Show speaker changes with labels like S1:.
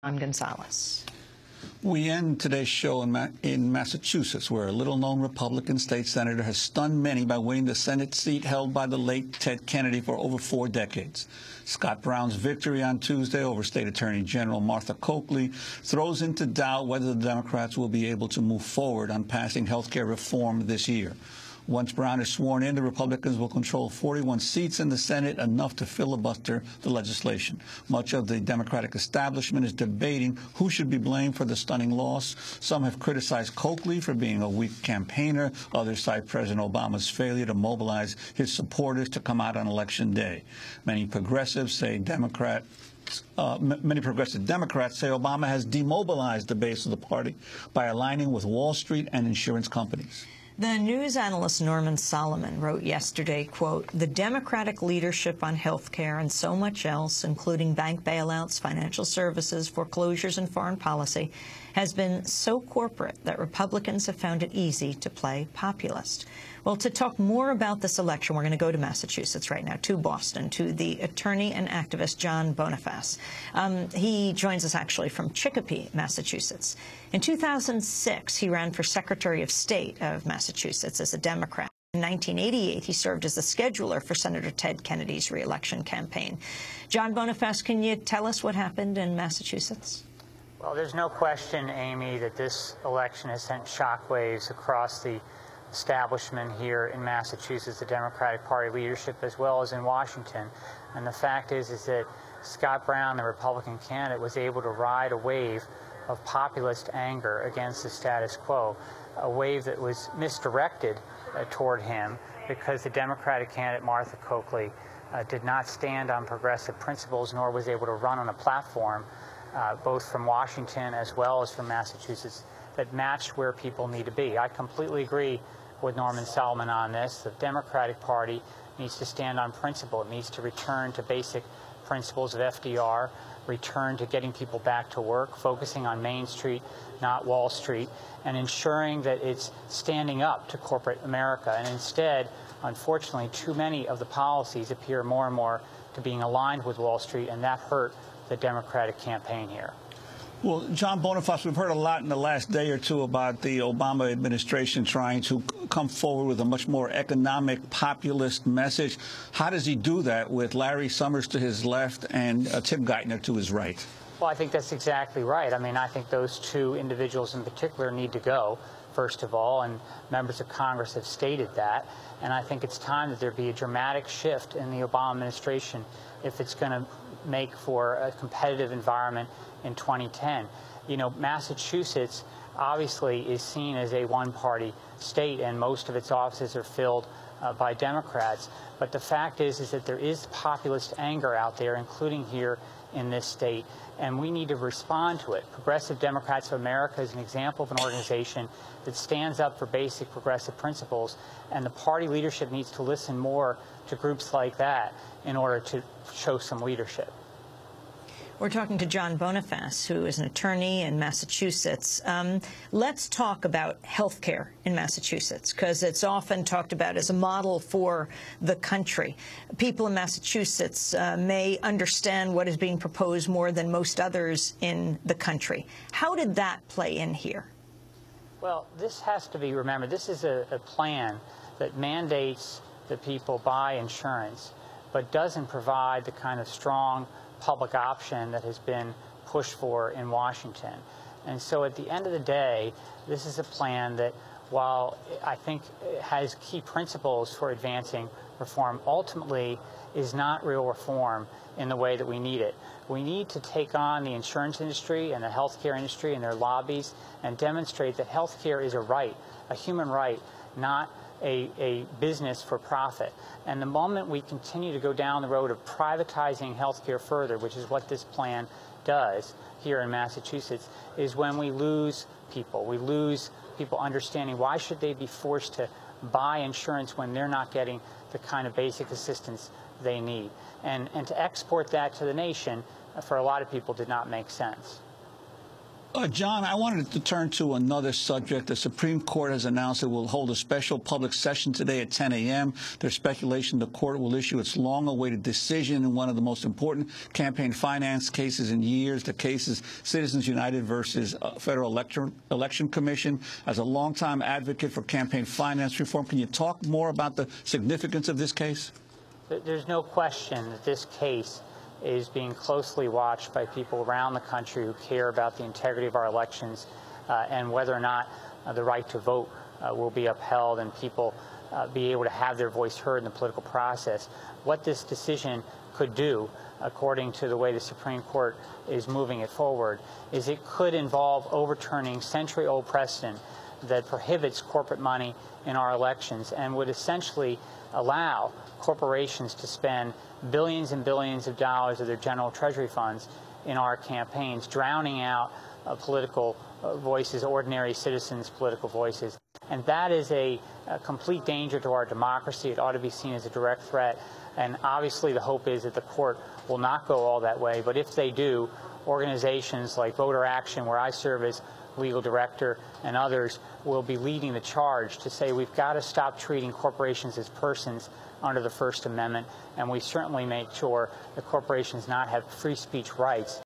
S1: John Gonzalez.
S2: We end today's show in Massachusetts, where a little-known Republican state senator has stunned many by winning the Senate seat held by the late Ted Kennedy for over 4 decades. Scott Brown's victory on Tuesday over State Attorney General Martha Coakley throws into doubt whether the Democrats will be able to move forward on passing health care reform this year. Once Brown is sworn in, the Republicans will control 41 seats in the Senate, enough to filibuster the legislation. Much of the Democratic establishment is debating who should be blamed for the stunning loss. Some have criticized Coakley for being a weak campaigner. Others cite President Obama's failure to mobilize his supporters to come out on Election Day. Many progressive Democrats say Obama has demobilized the base of the party by aligning with Wall Street and insurance companies.
S1: The news analyst Norman Solomon wrote yesterday, quote, "The Democratic leadership on health care and so much else, including bank bailouts, financial services, foreclosures, and foreign policy, has been so corporate that Republicans have found it easy to play populist." Well, to talk more about this election, we're going to go to Massachusetts right now, to Boston, to the attorney and activist John Bonifaz. He joins us actually from Chicopee, Massachusetts. In 2006, he ran for Secretary of State of Massachusetts as a Democrat. In 1988, he served as the scheduler for Senator Ted Kennedy's re-election campaign. John Bonifaz, can you tell us what happened in Massachusetts?
S3: Well, there's no question, Amy, that this election has sent shockwaves across the establishment here in Massachusetts, the Democratic Party leadership, as well as in Washington. And the fact is that Scott Brown, the Republican candidate, was able to ride a wave of populist anger against the status quo, a wave that was misdirected toward him because the Democratic candidate, Martha Coakley, did not stand on progressive principles, nor was able to run on a platform, both from Washington as well as from Massachusetts, that matched where people need to be. I completely agree with Norman Solomon on this. The Democratic Party needs to stand on principle. It needs to return to basic principles of FDR, return to getting people back to work, focusing on Main Street, not Wall Street, and ensuring that it's standing up to corporate America. And instead, unfortunately, too many of the policies appear more and more to being aligned with Wall Street, and that hurt the Democratic campaign here.
S2: Well, John Bonifaz, we've heard a lot in the last day or two about the Obama administration trying to come forward with a much more economic populist message. How does he do that with Larry Summers to his left and Tim Geithner to his right?
S3: Well, I think that's exactly right. I mean, I think those two individuals in particular need to go, first of all, and members of Congress have stated that. And I think it's time that there be a dramatic shift in the Obama administration if it's going to make for a competitive environment in 2010. You know, Massachusetts obviously is seen as a one-party state, and most of its offices are filled by Democrats. But the fact is that there is populist anger out there, including here in this state, and we need to respond to it. Progressive Democrats of America is an example of an organization that stands up for basic progressive principles, and the party leadership needs to listen more to groups like that in order to show some leadership.
S1: We're talking to John Bonifaz, who is an attorney in Massachusetts. Let's talk about health care in Massachusetts, because it's often talked about as a model for the country. People in Massachusetts may understand what is being proposed more than most others in the country. How did that play in here?
S3: Well, this has to be remembered. This is a plan that mandates that people buy insurance, but doesn't provide the kind of strong public option that has been pushed for in Washington. And so at the end of the day, this is a plan that, while I think it has key principles for advancing reform, ultimately is not real reform in the way that we need it. We need to take on the insurance industry and the healthcare industry and their lobbies and demonstrate that healthcare is a right, a human right, not a business for profit. And the moment we continue to go down the road of privatizing healthcare further, which is what this plan does here in Massachusetts, is when we lose people. We lose people understanding why should they be forced to buy insurance when they're not getting the kind of basic assistance they need. And to export that to the nation, for a lot of people, did not make sense.
S2: John, I wanted to turn to another subject. The Supreme Court has announced it will hold a special public session today at 10 a.m. There's speculation the court will issue its long-awaited decision in one of the most important campaign finance cases in years. The case is Citizens United versus Federal Election Commission. As a longtime advocate for campaign finance reform, can you talk more about the significance of this case?
S3: There's no question that this case is being closely watched by people around the country who care about the integrity of our elections and whether or not the right to vote will be upheld and people be able to have their voice heard in the political process. What this decision could do, according to the way the Supreme Court is moving it forward, is it could involve overturning century-old precedent that prohibits corporate money in our elections and would essentially allow corporations to spend billions and billions of dollars of their general treasury funds in our campaigns, drowning out political voices, ordinary citizens' political voices. And that is a complete danger to our democracy. It ought to be seen as a direct threat. And obviously the hope is that the court will not go all that way. But if they do, organizations like Voter Action, where I serve as legal director, and others will be leading the charge to say we've got to stop treating corporations as persons under the First Amendment, and we certainly make sure that corporations not have free speech rights